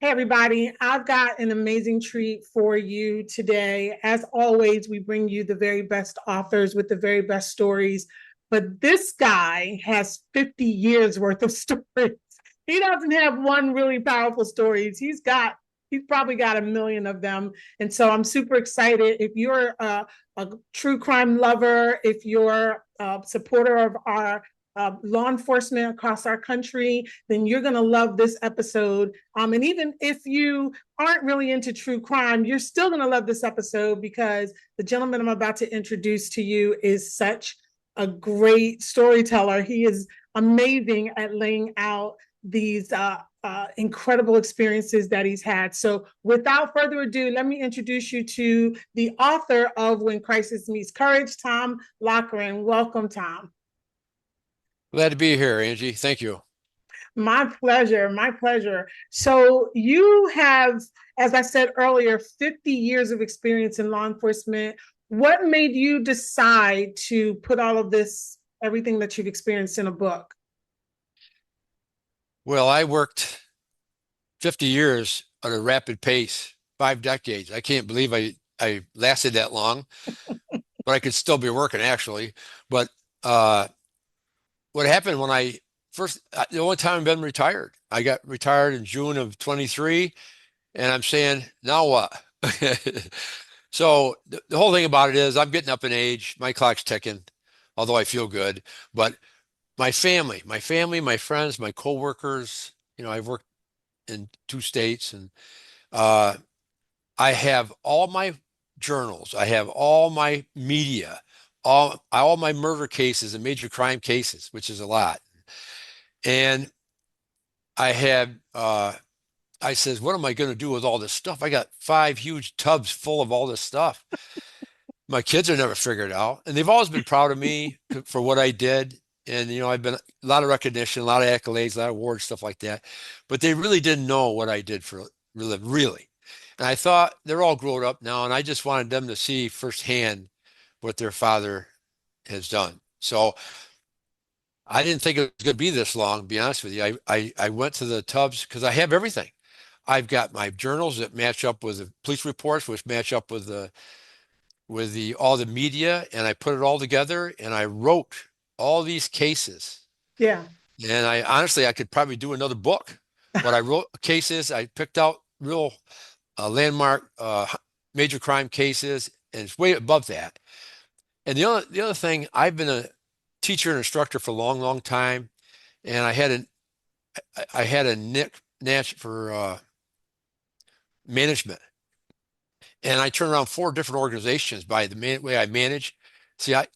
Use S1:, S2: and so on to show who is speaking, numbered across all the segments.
S1: Hey, everybody. I've got an amazing treat for you today. As always, we bring you the very best authors with the very best stories. But this guy has 50 years worth of stories. He doesn't have one really powerful story. He's probably got a million of them. And so I'm super excited. If you're a true crime lover, if you're a supporter of our law enforcement across our country, then you're going to love this episode. And even if you aren't really into true crime, you're still going to love this episode because the gentleman I'm about to introduce to you is such a great storyteller. He is amazing at laying out these incredible experiences that he's had. So without further ado, let me introduce you to the author of When Crisis Meets Courage, Tom Loughren. Welcome, Tom.
S2: Glad to be here, Angie. Thank you.
S1: My pleasure. My pleasure. So, you have, as I said earlier, 50 years of experience in law enforcement. What made you decide to put all of this, everything that you've experienced, in a book?
S2: Well, I worked 50 years at a rapid pace, 5 decades. I can't believe I lasted that long, but I could still be working actually. But what happened when I first, the only time I've been retired, I got retired in June of 23, and I'm saying, now what? So the whole thing about it is I'm getting up in age, my clock's ticking, although I feel good. But my family, my friends, my coworkers, I've worked in 2 states, and uh, I have all my journals, I have all my media, all my murder cases and major crime cases, which is a lot. And I had I says, what am I going to do with all this stuff? I got 5 huge tubs full of all this stuff. My kids are never figured out, and they've always been proud of me for what I did. And I've been a lot of recognition, a lot of accolades, a lot of awards, stuff like that. But they really didn't know what I did for really, really. And I thought they're all grown up now, and I just wanted them to see firsthand what their father has done. So I didn't think it was going to be this long, to be honest with you. I went to the tubs because I have everything. I've got my journals that match up with the police reports, which match up with the all the media, and I put it all together and I wrote all these cases.
S1: Yeah.
S2: And I honestly, I could probably do another book. But I wrote cases, I picked out real landmark major crime cases, and it's way above that. And the other thing, I've been a teacher and instructor for a long, long time, and I had a Nick Nash for management. And I turn around 4 different organizations by the way I manage. See, I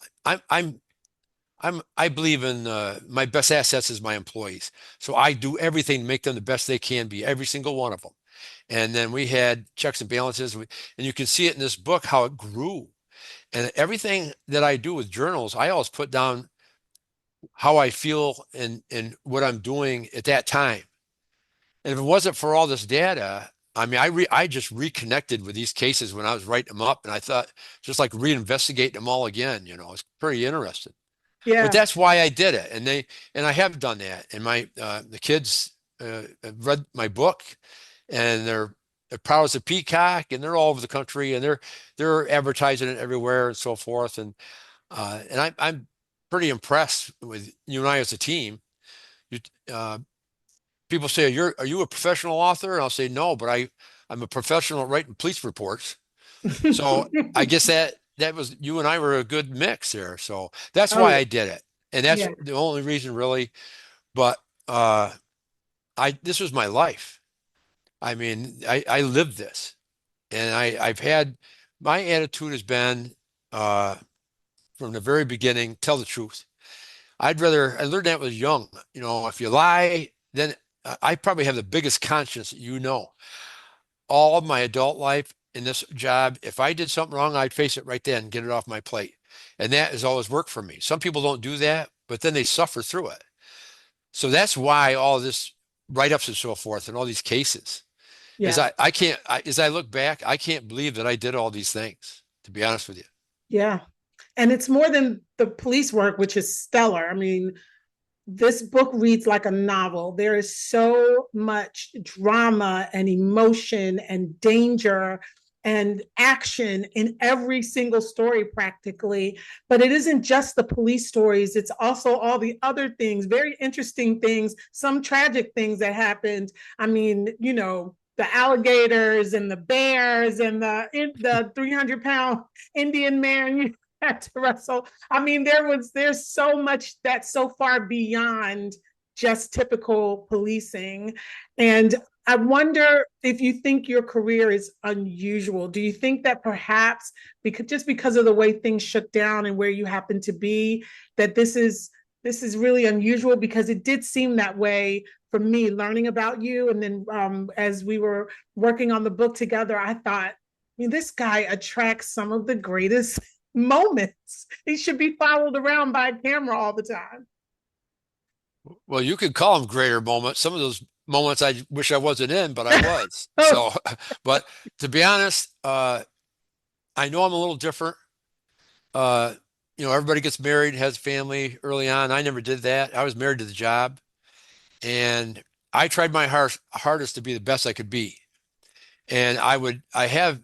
S2: believe in my best assets is my employees. So I do everything to make them the best they can be, every single one of them. And then we had checks and balances, and you can see it in this book how it grew. And everything that I do with journals, I always put down how I feel and what I'm doing at that time. And if it wasn't for all this data, I mean, I just reconnected with these cases when I was writing them up, and I thought just like reinvestigating them all again. It's pretty interesting. But
S1: Yeah.
S2: that's why I did it, and I have done that. And the kids have read my book, and they're proud as a peacock, and they're all over the country, and they're advertising it everywhere and so forth. And I'm pretty impressed with you and I as a team. You, uh, People say, are you a professional author? And I'll say no, but I'm a professional at writing police reports. So I guess that was you and I were a good mix there. So that's
S1: Oh,
S2: why
S1: yeah.
S2: I did it. And that's
S1: Yeah.
S2: the only reason really. But I this was my life. I mean, I lived this. And I've had my attitude has been from the very beginning, tell the truth. I learned that when I was young. If you lie, then I probably have the biggest conscience that all of my adult life in this job, if I did something wrong, I'd face it right then and get it off my plate. And that has always worked for me. Some people don't do that, but then they suffer through it. So that's why all this write-ups and so forth and all these cases is
S1: Yeah.
S2: I can't, as I look back, I can't believe that I did all these things, to be honest with you.
S1: Yeah. And it's more than the police work, which is stellar. I mean, This book reads like a novel. There is so much drama and emotion and danger and action in every single story practically. But it isn't just the police stories, it's also all the other things, very interesting things, some tragic things that happened. I mean, the alligators and the bears and the 300-pound Indian man you had to wrestle. I mean, there's so much that's so far beyond just typical policing. And I wonder if you think your career is unusual. Do you think that perhaps because of the way things shook down and where you happen to be, that this is really unusual? Because it did seem that way for me learning about you. And then as we were working on the book together, I thought, I mean, this guy attracts some of the greatest moments. He should be followed around by a camera all the time.
S2: Well, you could call them greater moments. Some of those moments I wish I wasn't in, but I was.
S1: Oh,
S2: So, but to be honest, I know I'm a little different. Uh, everybody gets married, has a family early on. I never did that. I was married to the job, and I tried my hardest to be the best I could be. And I have,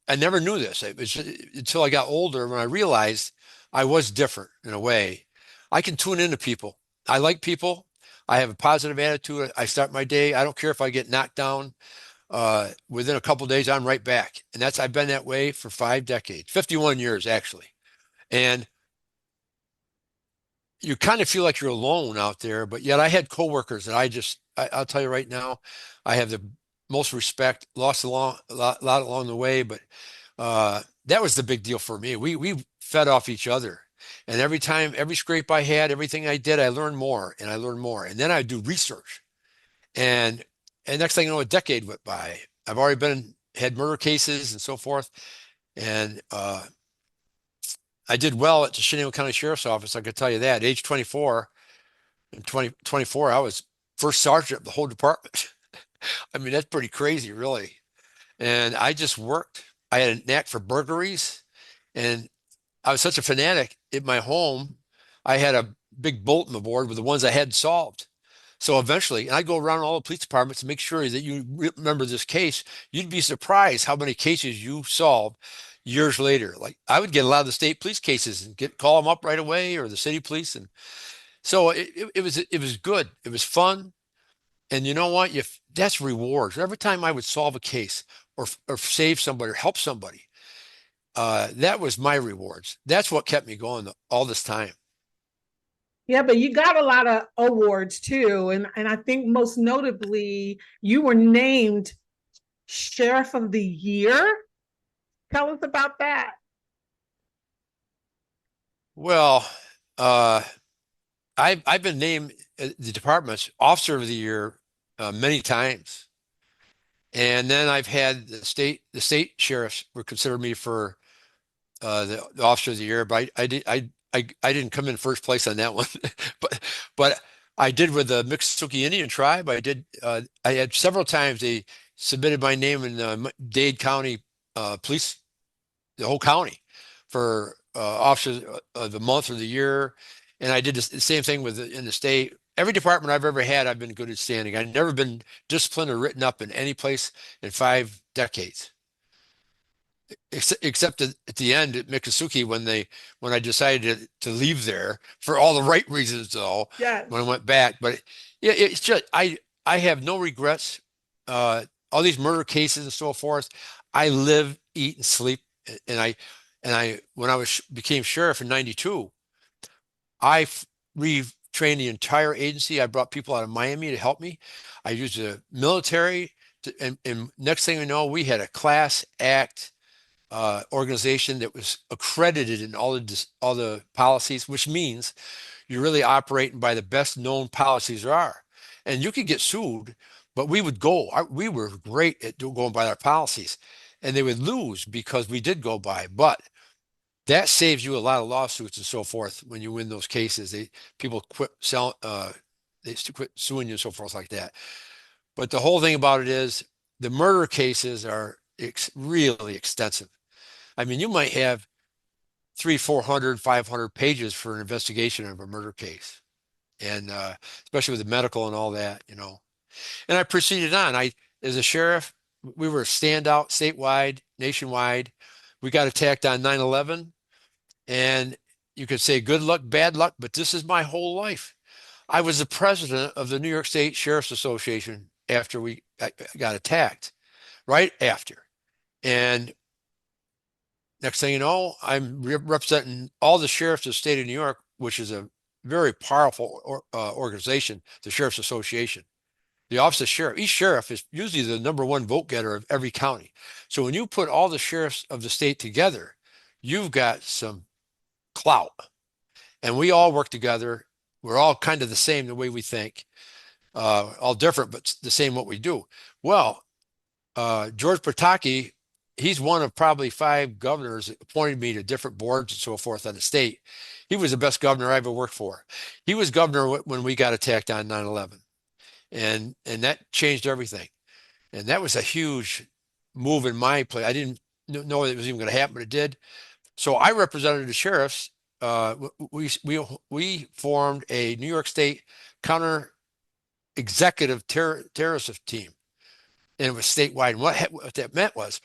S2: I never knew this. It was until I got older when I realized I was different in a way. I can tune into people. I like people. I have a positive attitude. I start my day. I don't care if I get knocked down. Within a couple of days, I'm right back. And I've been that way for 5 decades, 51 years actually. And you kind of feel like you're alone out there, but yet I had coworkers that I'll tell you right now, I have the most respect, lost a lot along the way, but that was the big deal for me. We fed off each other. And every time, every scrape I had, everything I did, I learned more and I learned more. And then I do research. And next thing you know, a decade went by. I've already had murder cases and so forth. And I did well at the Shenango County Sheriff's Office. I could tell you that. At age 24, in 2024, I was first sergeant of the whole department. I mean, that's pretty crazy, really. And I just worked. I had a knack for burglaries, and I was such a fanatic in my home. I had a big bulletin board with the ones I hadn't solved. So eventually, and I go around all the police departments to make sure that you remember this case. You'd be surprised how many cases you solve years later. Like I would get a lot of the state police cases and call them up right away, or the city police, and so it was good. It was fun, and you know what? That's rewards. Every time I would solve a case or save somebody or help somebody, that was my rewards. That's what kept me going all this time.
S1: yeah, but you got a lot of awards too. And I think most notably, you were named Sheriff of the Year. Tell us about that.
S2: Well, uh, I've been named the department's Officer of the Year many times, and then I've had the state sheriffs were considered me for the Officer of the Year, but I didn't come in first place on that one, but I did with the Miccosukee Indian tribe. I had several times they submitted my name in the Dade County Police, the whole county, for Officer of the Month or the Year, and I did the same thing in the state. Every department I've ever had, I've been good at standing. I've never been disciplined or written up in any place in 5 decades. Except at the end at Miccosukee when I decided to leave there for all the right reasons though
S1: Yes.
S2: when I went back. But yeah, it's just I have no regrets. All these murder cases and so forth, I live, eat, and sleep. And I when became sheriff in '92, I retrained the entire agency. I brought people out of Miami to help me. I used the military and next thing you know, we had a class act organization that was accredited in all the policies, which means you're really operating by the best known policies there are. And you could get sued, but we would go. We were great at going by our policies, and they would lose because we did go by. But that saves you a lot of lawsuits and so forth when you win those cases. People quit selling, they quit suing you and so forth like that. But the whole thing about it is the murder cases are really extensive. I mean, you might have 300, 400, 500 pages for an investigation of a murder case. and especially with the medical and all that, you know. And I proceeded on. As a sheriff, we were a standout statewide, nationwide. We got attacked on 9/11, and you could say good luck, bad luck, but this is my whole life. I was the president of the New York State Sheriff's Association after we got attacked, right after. And next thing you know, I'm representing all the sheriffs of the state of New York, which is a very powerful organization, the Sheriff's Association. The office of sheriff, each sheriff is usually the number one vote getter of every county. So when you put all the sheriffs of the state together, you've got some clout. And we all work together. We're all kind of the same the way we think, all different, but the same what we do. Well, George Pataki, he's one of probably five governors that appointed me to different boards and so forth on the state. He was the best governor I ever worked for. He was governor when we got attacked on 9/11, and that changed everything. And that was a huge move in my place. I didn't know it was even going to happen, but it did. So I represented the sheriffs. We formed a New York State counter executive terrorism team, and it was statewide. And what that meant was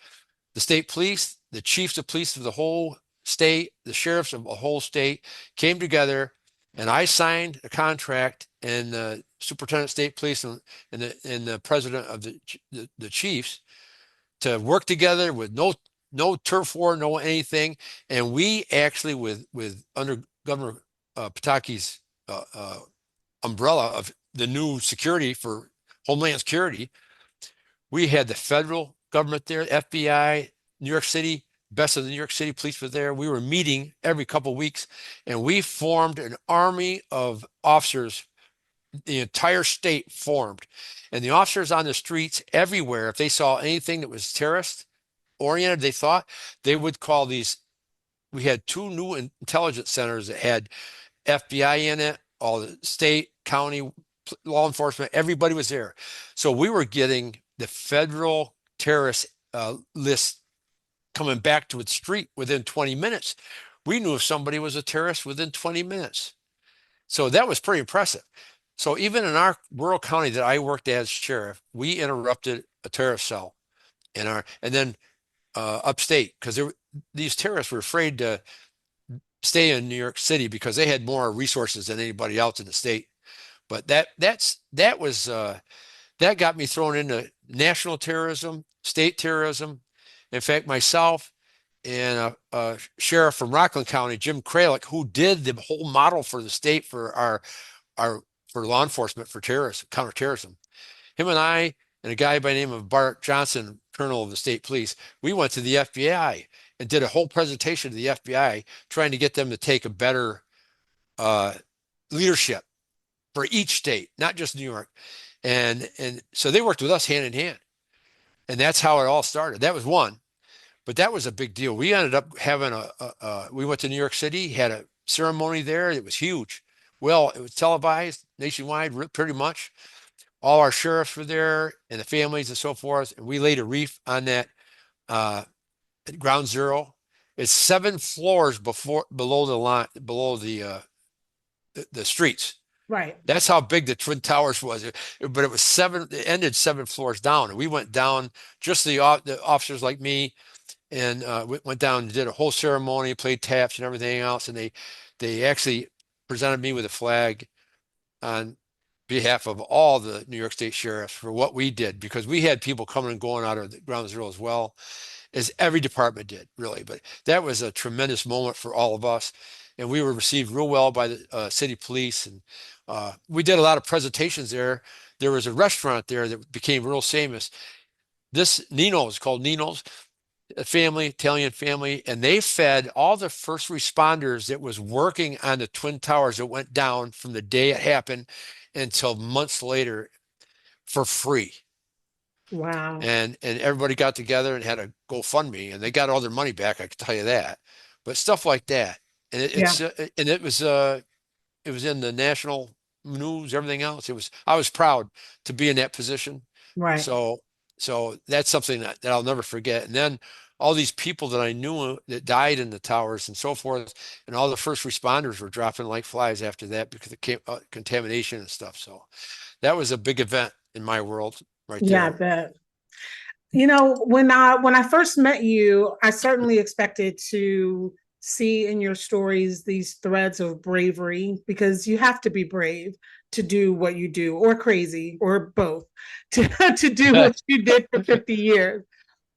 S2: the state police, the chiefs of police of the whole state, the sheriffs of the whole state came together, and I signed a contract, and the superintendent of state police and the president of the chiefs to work together with no turf war, no anything, and we actually with under Governor Pataki's umbrella of the new security for Homeland Security, we had the federal government there, FBI, New York City, best of the New York City police were there. We were meeting every couple of weeks, and we formed an army of officers. The entire state formed, and the officers on the streets everywhere, if they saw anything that was terrorist oriented, they thought they would call these. We had two new intelligence centers that had FBI in it, all the state, county, law enforcement, everybody was there. So we were getting the federal terrorist list coming back to its street within 20 minutes. We knew if somebody was a terrorist within 20 minutes. So that was pretty impressive. So even in our rural county that I worked as sheriff, we interrupted a terrorist cell and then upstate because these terrorists were afraid to stay in New York City because they had more resources than anybody else in the state. But that got me thrown into national terrorism, state terrorism. In fact, myself and a sheriff from Rockland County, Jim Kralik, who did the whole model for the state for our for law enforcement for terrorism, counterterrorism. Him and I and a guy by the name of Bart Johnson, colonel of the state police, we went to the FBI and did a whole presentation to the FBI trying to get them to take a better uh, leadership for each state, not just New York. And so they worked with us hand in hand. And that's how it all started. That was one, but that was a big deal. We ended up having we went to New York City, had a ceremony there. It was huge. Well, it was televised nationwide, pretty much. All our sheriffs were there and the families and so forth. And we laid a wreath on that uh, at ground zero. It's 7 floors below the line, below the streets.
S1: Right.
S2: That's how big the Twin Towers was. But it was seven, it ended 7 floors down. And we went down, just the officers like me, and went down and did a whole ceremony, played taps and everything else. And they actually presented me with a flag on behalf of all the New York State sheriffs for what we did, because we had people coming and going out of the ground zero as well as every department did, really. But that was a tremendous moment for all of us. And we were received real well by the city police. And we did a lot of presentations there. There was a restaurant there that became real famous. This Nino's, called Nino's, a family, Italian family, and they fed all the first responders that was working on the Twin Towers that went down from the day it happened until months later for free.
S1: Wow.
S2: And everybody got together and had a GoFundMe, and they got all their money back, I can tell you that. But stuff like that, and
S1: Yeah.
S2: it was in the national news, everything else. I was proud to be in that position.
S1: Right.
S2: So that's something that I'll never forget. And then all these people that I knew that died in the towers and so forth, and all the first responders were dropping like flies after that because of contamination and stuff. So that was a big event in my world right
S1: Yeah, I
S2: there.
S1: bet. You know, when I first met you, I certainly expected to see in your stories these threads of bravery because you have to be brave to do what you do, or crazy, or both, to, to do what you did for 50 years.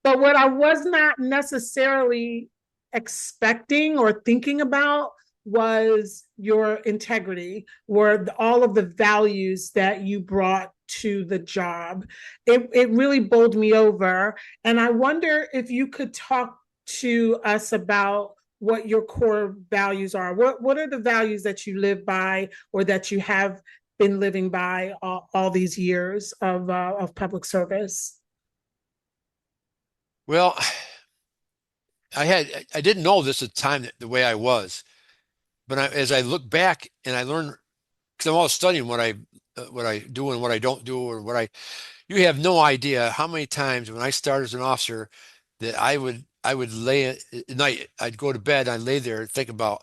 S1: But what I was not necessarily expecting or thinking about was your integrity, were all of the values that you brought to the job. It really bowled me over. And I wonder if you could talk to us about what your core values are. What are the values that you live by or that you have been living by all these years of public service?
S2: Well, I didn't know this at the time the way I was, but as I look back and I learn, because I'm always studying what I do and what I don't do, or what I you have no idea how many times when I started as an officer that I would lay at night, I'd go to bed, I'd lay there and think about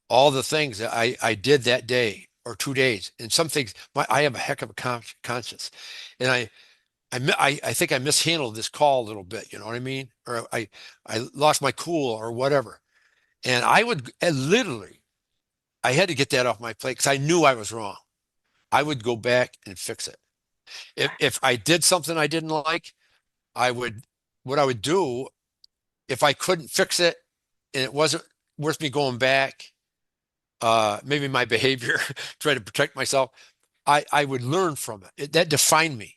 S2: all the things that I did that day or 2 days. And some things, I have a heck of a conscience, and I think I mishandled this call a little bit. You know what I mean? Or I lost my cool or whatever. And I would literally, I had to get that off my plate because I knew I was wrong. I would go back and fix it. If I did something I didn't like, I would, what I would do if I couldn't fix it and it wasn't worth me going back, maybe my behavior, try to protect myself, I would learn from it. That defined me.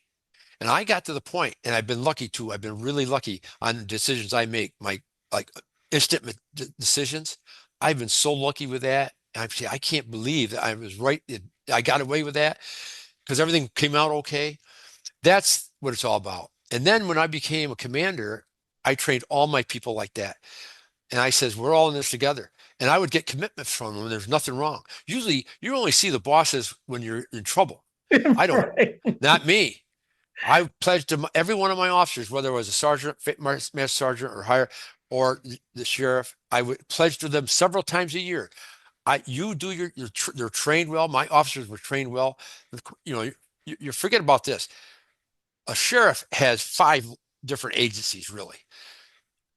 S2: And I got to the point, and I've been lucky too. I've been really lucky on the decisions I make, my like instant decisions. I've been so lucky with that. I can't believe that I was right. I got away with that because everything came out okay. That's what it's all about. And then when I became a commander, I trained all my people like that. And I says, we're all in this together. And I would get commitments from them. There's nothing wrong. Usually you only see the bosses when you're in trouble. I don't,
S1: Right.
S2: not me. I pledged to every one of my officers, whether it was a sergeant, master sergeant, or higher, or the sheriff, I would pledge to them several times a year. You do they're trained well. My officers were trained well. You know, you forget about this. A sheriff has five different agencies, really.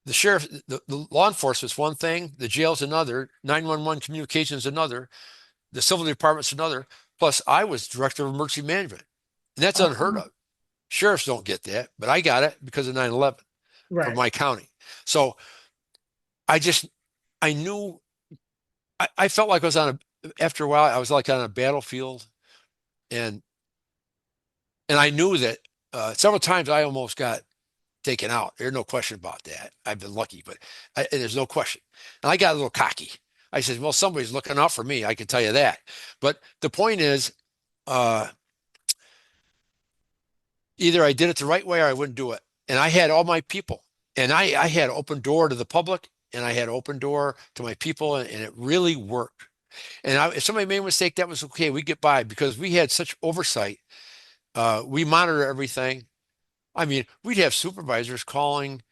S2: The sheriff, the law enforcement is one thing, the jail's another, 911 communications another, the civil department's another. Plus, I was director of emergency management, and that's unheard of. Sheriffs don't get that, but I got it because of 9/11 for
S1: Right.
S2: my county. So I just, I knew, I felt like I was after a while, I was like on a battlefield, and I knew that several times I almost got taken out. There's no question about that. I've been lucky, but there's no question. And I got a little cocky. I said, well, somebody's looking out for me. I can tell you that. But the point is, uh, either I did it the right way or I wouldn't do it. And I had all my people, and I had open door to the public, and I had open door to my people, and it really worked. And if somebody made a mistake, that was okay. We get by because we had such oversight. We monitor everything. I mean, we'd have supervisors calling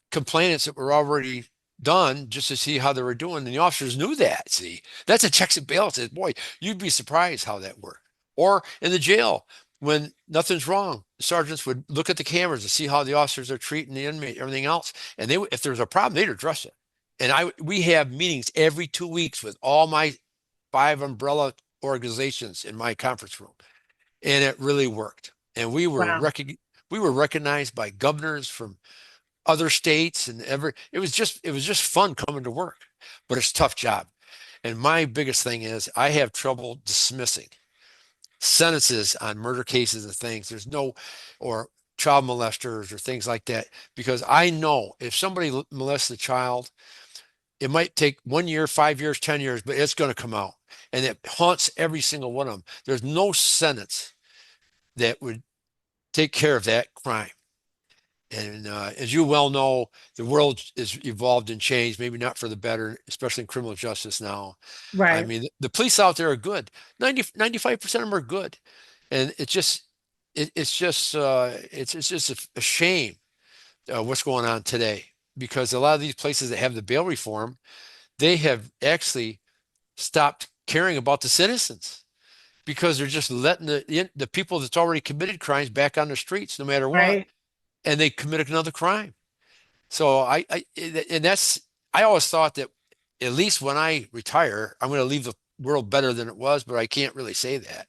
S2: complainants that were already done just to see how they were doing. And the officers knew that. See, that's a checks and balances. Boy, you'd be surprised how that worked. Or in the jail, when nothing's wrong, the sergeants would look at the cameras to see how the officers are treating the inmate, everything else. And if there was a problem, they'd address it. And we have meetings every 2 weeks with all my five umbrella organizations in my conference room. And it really worked. And
S1: Wow.
S2: we were recognized by governors from other states, and it was just fun coming to work, but it's a tough job. And my biggest thing is I have trouble dismissing sentences on murder cases and things. There's no, or child molesters or things like that, because I know if somebody molests a child, it might take 1 year, 5 years, 10 years, but it's going to come out. And it haunts every single one of them. There's no sentence that would take care of that crime. And as you well know, the world is evolved and changed, maybe not for the better, especially in criminal justice now. I
S1: Right.
S2: mean, the police out there are good. 95% of them are good. And it's just a shame what's going on today. because a lot of these places that have the bail reform, they have actually stopped caring about the citizens because they're just letting the people that's already committed crimes back on the streets no matter what,
S1: Right.
S2: and they committed another crime. So and that's, I always thought that at least when I retire, I'm going to leave the world better than it was, but I can't really say that.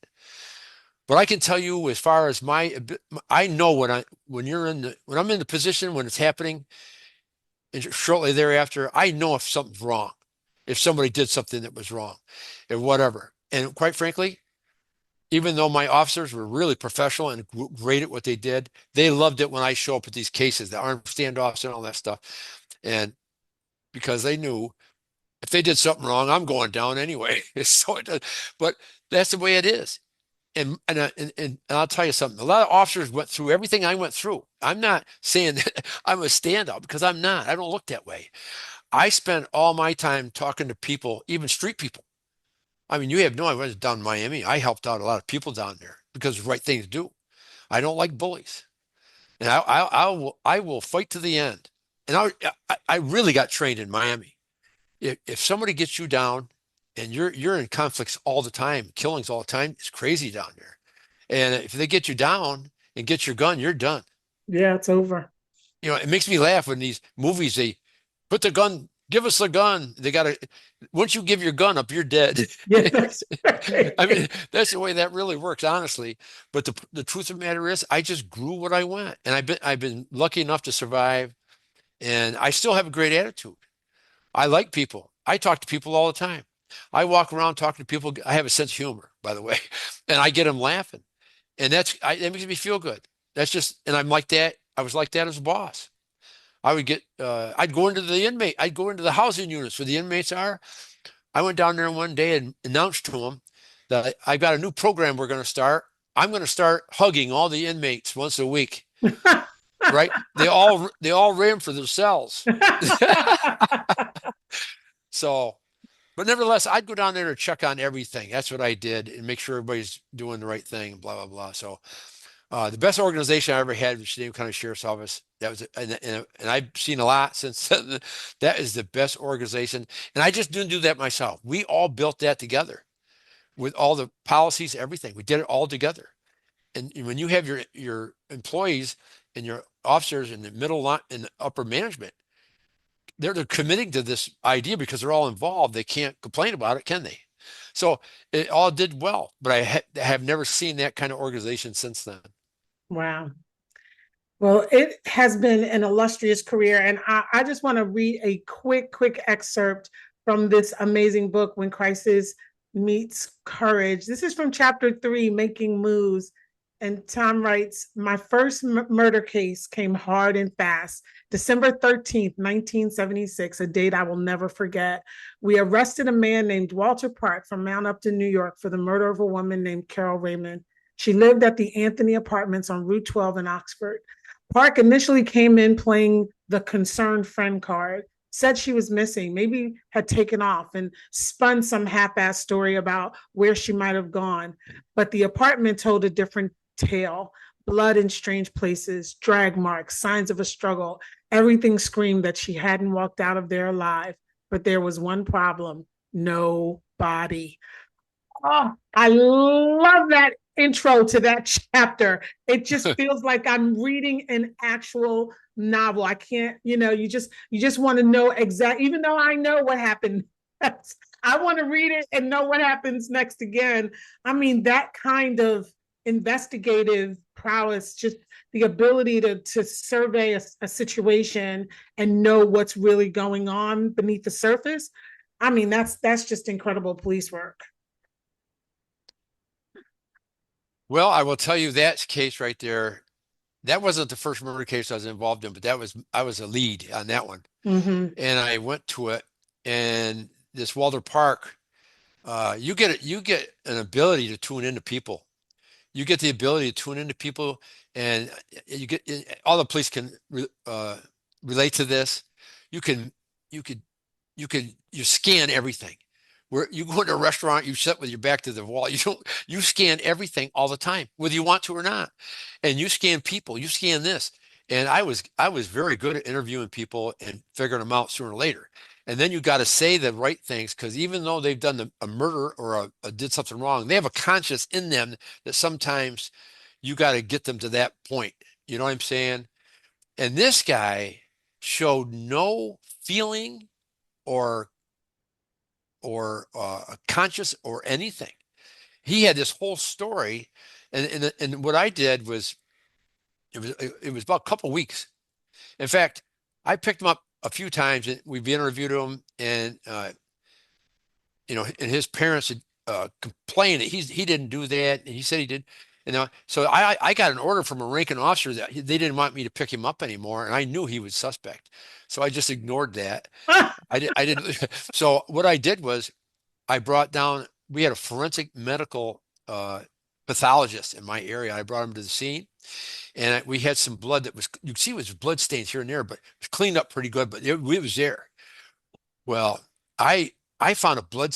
S2: But I can tell you as far as I know when I'm in the position when it's happening and shortly thereafter, I know if something's wrong, if somebody did something that was wrong and whatever. And quite frankly, even though my officers were really professional and great at what they did, they loved it when I show up at these cases, the armed standoffs and all that stuff. And because they knew if they did something wrong, I'm going down anyway. So but that's the way it is. And I'll tell you something. A lot of officers went through everything I went through. I'm not saying that I'm a standout because I'm not. I don't look that way. I spent all my time talking to people, even street people. I mean, you have no idea. I was down in Miami. I helped out a lot of people down there because it's the right thing to do. I don't like bullies, and I will fight to the end. And I really got trained in Miami. If somebody gets you down, and you're in conflicts all the time, killings all the time, it's crazy down there. And if they get you down and get your gun, you're done.
S1: Yeah, it's over.
S2: You know, it makes me laugh when these movies they put the gun, give us the gun. They gotta once you give your gun up, you're dead.
S1: Yeah, that's right.
S2: I mean, that's the way that really works, honestly. But the truth of the matter is, I just grew what I went, and I've been lucky enough to survive, and I still have a great attitude. I like people. I talk to people all the time. I walk around talking to people. I have a sense of humor, by the way, and I get them laughing, and that makes me feel good. That's just, and I'm like that. I was like that as a boss. I'd go into the inmate, I'd go into the housing units where the inmates are. I went down there one day and announced to them that I got a new program we're going to start. I'm going to start hugging all the inmates once a week. Right? They all ran for their cells. So, but nevertheless, I'd go down there to check on everything. That's what I did and make sure everybody's doing the right thing, blah, blah, blah. So, the best organization I ever had was Geneva County Sheriff's Office. That was, and I've seen a lot since then. That is the best organization. And I just didn't do that myself. We all built that together with all the policies, everything. We did it all together. And when you have your employees and your officers in the middle line and upper management, they're committing to this idea because they're all involved. They can't complain about it, can they? So it all did well, but I have never seen that kind of organization since then.
S1: Wow. Well, it has been an illustrious career. And I just want to read a quick excerpt from this amazing book, When Crisis Meets Courage. This is from chapter 3, Making Moves. And Tom writes, my first murder case came hard and fast. December 13th, 1976, a date I will never forget. We arrested a man named Walter Park from Mount Upton, New York, for the murder of a woman named Carol Raymond. She lived at the Anthony Apartments on Route 12 in Oxford. Park initially came in playing the concerned friend card, said she was missing, maybe had taken off, and spun some half-assed story about where she might have gone. But the apartment told a different tale. Blood in strange places, drag marks, signs of a struggle. Everything screamed that she hadn't walked out of there alive. But there was one problem: no body. Oh, I love that intro to that chapter. It just feels like I'm reading an actual novel. I can't, you just want to know exactly, even though I know what happened. I want to read it and know what happens next again. I mean, that kind of investigative prowess, just the ability to survey a situation and know what's really going on beneath the surface. I mean, that's just incredible police work.
S2: Well, I will tell you that case right there. That wasn't the first murder case I was involved in, but I was a lead on that one.
S1: Mm-hmm.
S2: And I went to it, and this Walter Park, you get an ability to tune into people. You get the ability to tune into people, and you get all the police can relate to this. You can you could you scan everything. Where you go into a restaurant, you sit with your back to the wall. You scan everything all the time, whether you want to or not. And you scan people, you scan this. And I was very good at interviewing people and figuring them out sooner or later. And then you got to say the right things because even though they've done a murder or did something wrong, they have a conscience in them that sometimes you got to get them to that point. You know what I'm saying? And this guy showed no feeling or a conscience or anything. He had this whole story, and what I did was it was about a couple of weeks. In fact, I picked him up a few times and we've interviewed him and and his parents had complained that he didn't do that and he said he did. And so I got an order from a ranking officer that they didn't want me to pick him up anymore, and I knew he was suspect, so I just ignored that. I didn't. So what I did was I brought down. We had a forensic medical pathologist in my area. I brought him to the scene, and we had some blood that was you can see it was blood stains here and there, but it was cleaned up pretty good. But it was there. Well, I found a blood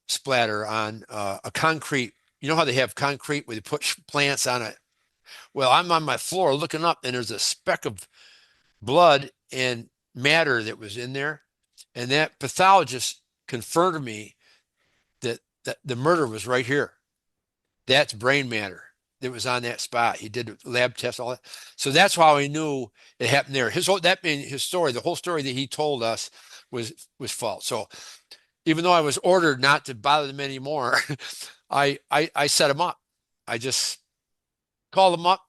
S2: splatter on a concrete. You know how they have concrete where they put plants on it. Well, I'm on my floor looking up, and there's a speck of blood and matter that was in there, and that pathologist confirmed to me that the murder was right here. That's brain matter that was on that spot. He did lab tests, all that. So that's how he knew it happened there. That being his story, the whole story that he told us was false. So even though I was ordered not to bother them anymore, I set him up. I just called him up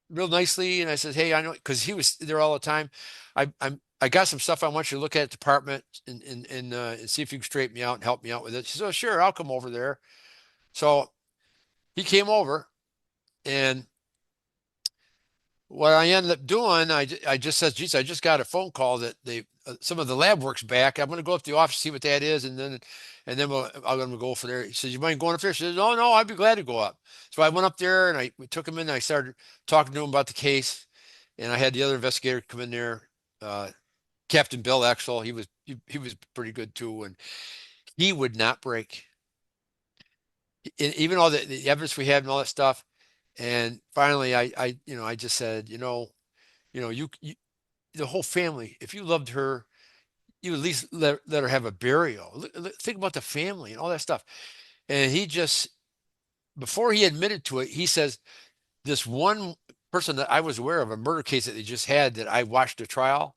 S2: real nicely and I said, "Hey, I know," because he was there all the time. I got some stuff I want you to look at the department and see if you can straighten me out and help me out with it. She said, "Oh, sure, I'll come over there." So he came over, and what I ended up doing, I just said, "Geez, I just got a phone call that some of the lab work's back. I'm going to go up to the office see what that is, and then I'm going to go for there." He says, "You mind going up there?" She says, "Oh no, I'd be glad to go up." So I went up there and we took him in. And I started talking to him about the case, and I had the other investigator come in there, Captain Bill Exel. He was pretty good too, and he would not break. Even all the evidence we had and all that stuff. And finally, I just said, you the whole family, if you loved her, you at least let her have a burial. Think about the family and all that stuff. And he just, before he admitted to it, he says, this one person that I was aware of, a murder case that they just had that I watched a trial,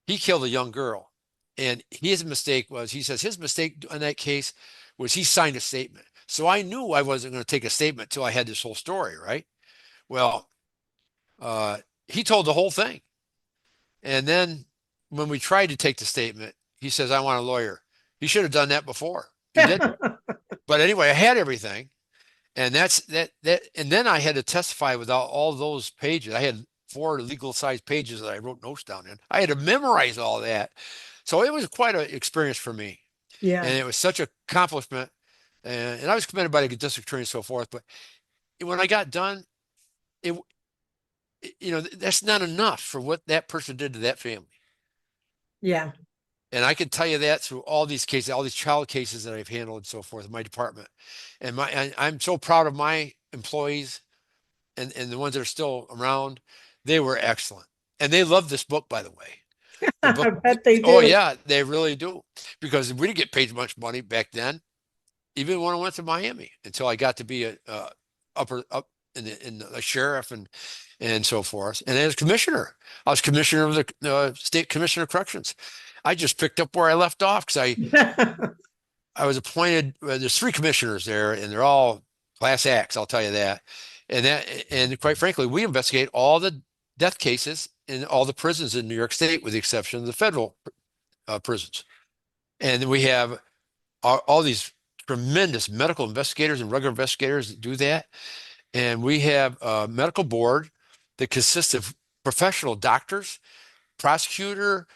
S2: he killed a young girl. And his mistake was, he says his mistake in that case was he signed a statement. So I knew I wasn't going to take a statement until I had this whole story, right? Well, he told the whole thing. And then when we tried to take the statement, he says, "I want a lawyer." He should have done that before. He didn't. But anyway, I had everything. And and then I had to testify without all those pages. I had 4 legal sized pages that I wrote notes down in. I had to memorize all that. So it was quite an experience for me.
S1: Yeah.
S2: And it was such a accomplishment. And I was commended by the district attorney and so forth. But when I got done, it, that's not enough for what that person did to that family.
S1: Yeah.
S2: And I can tell you that through all these cases, all these child cases that I've handled and so forth in my department. I'm so proud of my employees and the ones that are still around. They were excellent. And they love this book, by the way. The
S1: I
S2: book,
S1: bet they
S2: oh
S1: do.
S2: yeah, they really do. Because we didn't get paid much money back then, even when I went to Miami, until I got to be up in the sheriff and so forth. And as commissioner, I was commissioner of the state commissioner of corrections. I just picked up where I left off because I was appointed. There's 3 commissioners there, and they're all class acts. I'll tell you that. And quite frankly, we investigate all the death cases in all the prisons in New York State, with the exception of the federal prisons. And then we have all these tremendous medical investigators and regular investigators that do that. And we have a medical board that consists of professional doctors, prosecutor,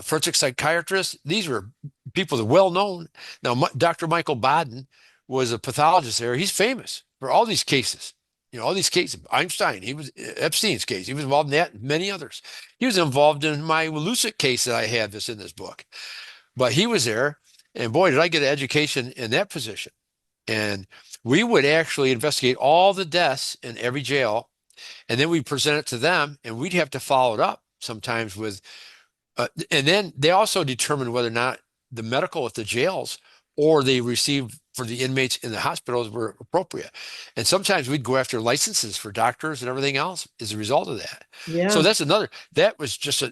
S2: forensic psychiatrists. These were people that are well known. Now, Dr. Michael Baden was a pathologist there. He's famous for all these cases. All these cases. Einstein, he was Epstein's case. He was involved in that, and many others. He was involved in my Lucid case that I have that's in this book. But he was there, and boy, did I get an education in that position. And we would actually investigate all the deaths in every jail. and then we present it to them, and we'd have to follow it up sometimes with, and then they also determine whether or not the medical at the jails or they received for the inmates in the hospitals were appropriate. And sometimes we'd go after licenses for doctors and everything else as a result of that. So
S1: Yeah.
S2: that's another, that was just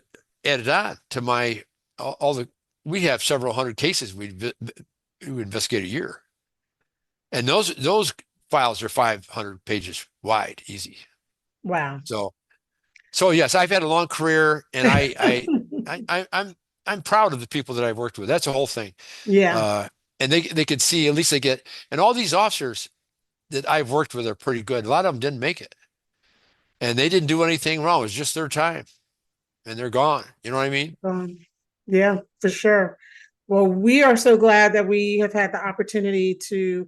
S2: added on to my, all the, we have several hundred cases we investigate a year. And those files are 500 pages wide, easy.
S1: Wow.
S2: So, so yes, I've had a long career, and I'm proud of the people that I've worked with. That's the whole thing.
S1: Yeah.
S2: Uh, and they could see, at least they get, and all these officers that I've worked with are pretty good. A lot of them didn't make it, and they didn't do anything wrong. It was just their time, and they're gone. You know what I mean?
S1: Um, yeah, for sure. Well, we are so glad that we have had the opportunity to,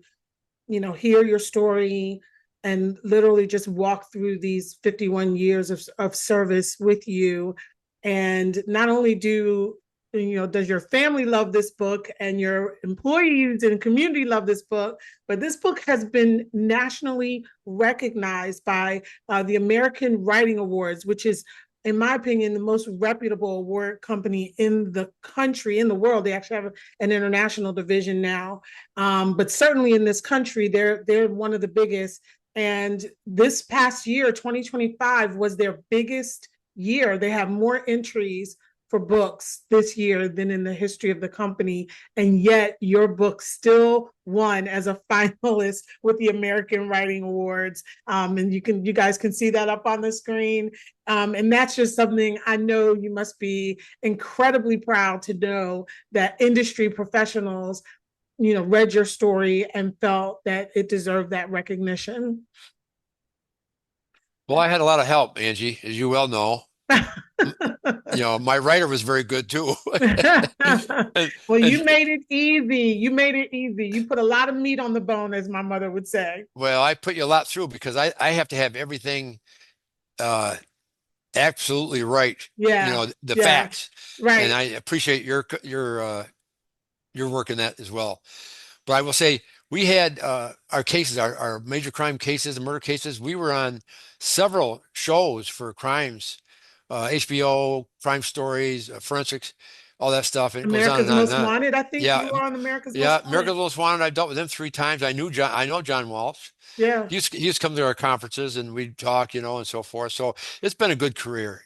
S1: hear your story and literally just walk through these 51 years of service with you. And not only does your family love this book and your employees and community love this book, but this book has been nationally recognized by the American Writing Awards, which is, in my opinion, the most reputable award company in the country, in the world. They actually have an international division now, but certainly in this country, they're one of the biggest. And this past year, 2025, was their biggest year. They have more entries for books this year than in the history of the company, and yet your book still won as a finalist with the American Writing Awards. And you guys can see that up on the screen. And that's just something I know you must be incredibly proud to know that industry professionals, read your story and felt that it deserved that recognition.
S2: Well, I had a lot of help, Angie, as you well know. My writer was very good too. And,
S1: Well, you
S2: and
S1: made it easy. You made it easy. You put a lot of meat on the bone, as my mother would say.
S2: well, I put you a lot through because I have to have everything uh absolutely right,
S1: Yeah,
S2: the
S1: yeah,
S2: facts. And
S1: right.
S2: I appreciate your work in that as well. But I will say we had our cases, our major crime cases and murder cases. We were on several shows for crimes, HBO, crime stories, forensics, all that stuff. And it goes on
S1: America's
S2: and on and
S1: Most
S2: on.
S1: Wanted. I think
S2: Yeah,
S1: you were on America's Most
S2: yeah.
S1: Wanted.
S2: Miracles Most Wanted. I dealt with him 3 times. I know John Walsh.
S1: Yeah,
S2: He used to come to our conferences and we'd talk, and so forth. So it's been a good career.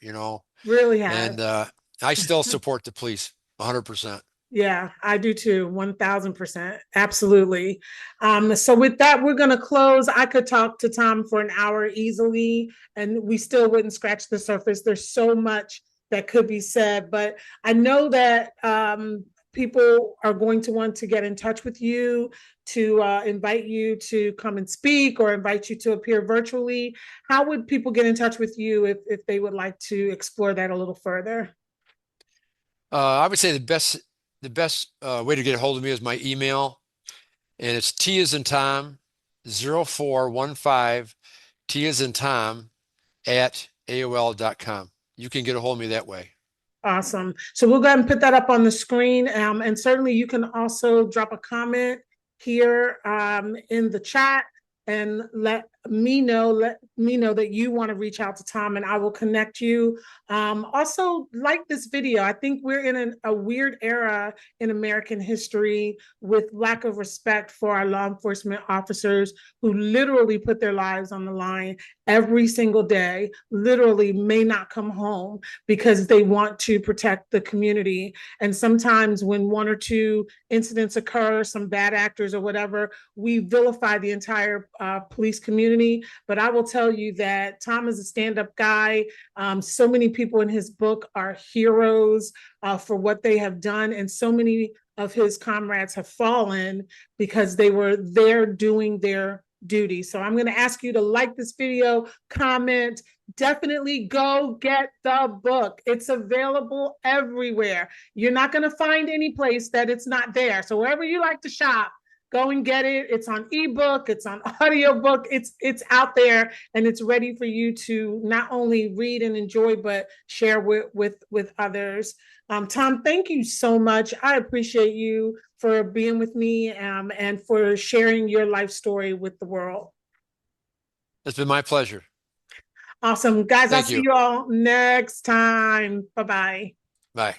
S1: really has.
S2: And I still support the police 100%.
S1: Yeah, I do too. 1000%. Absolutely. So with that, we're going to close. I could talk to Tom for an hour easily, and we still wouldn't scratch the surface. There's so much that could be said, but I know that people are going to want to get in touch with you to invite you to come and speak or invite you to appear virtually. How would people get in touch with you if they would like to explore that a little further?
S2: I would say the best way to get a hold of me is my email, and it's T as in Tom 0415 T as in Tom at AOL.com. You can get a hold of me that way.
S1: Awesome. So we'll go ahead and put that up on the screen. And certainly you can also drop a comment here in the chat and let me know that you want to reach out to Tom, and I will connect you. Also, like this video. I think we're in a weird era in American history with lack of respect for our law enforcement officers who literally put their lives on the line every single day, literally may not come home because they want to protect the community. And sometimes when one or two incidents occur, some bad actors or whatever, we vilify the entire police community. But I will tell you that Tom is a stand-up guy. So many people in his book are heroes for what they have done, and so many of his comrades have fallen because they were there doing their duty. So I'm going to ask you to like this video, comment, definitely go get the book. It's available everywhere. You're not going to find any place that it's not there. So wherever you like to shop, go and get it. It's on ebook, it's on audiobook, it's out there, and it's ready for you to not only read and enjoy, but share with others. Tom, thank you so much. I appreciate you for being with me and for sharing your life story with the world.
S2: It's been my pleasure.
S1: Awesome. Guys, I'll
S2: Thank
S1: see
S2: you.
S1: you all next time. Bye-bye.
S2: Bye.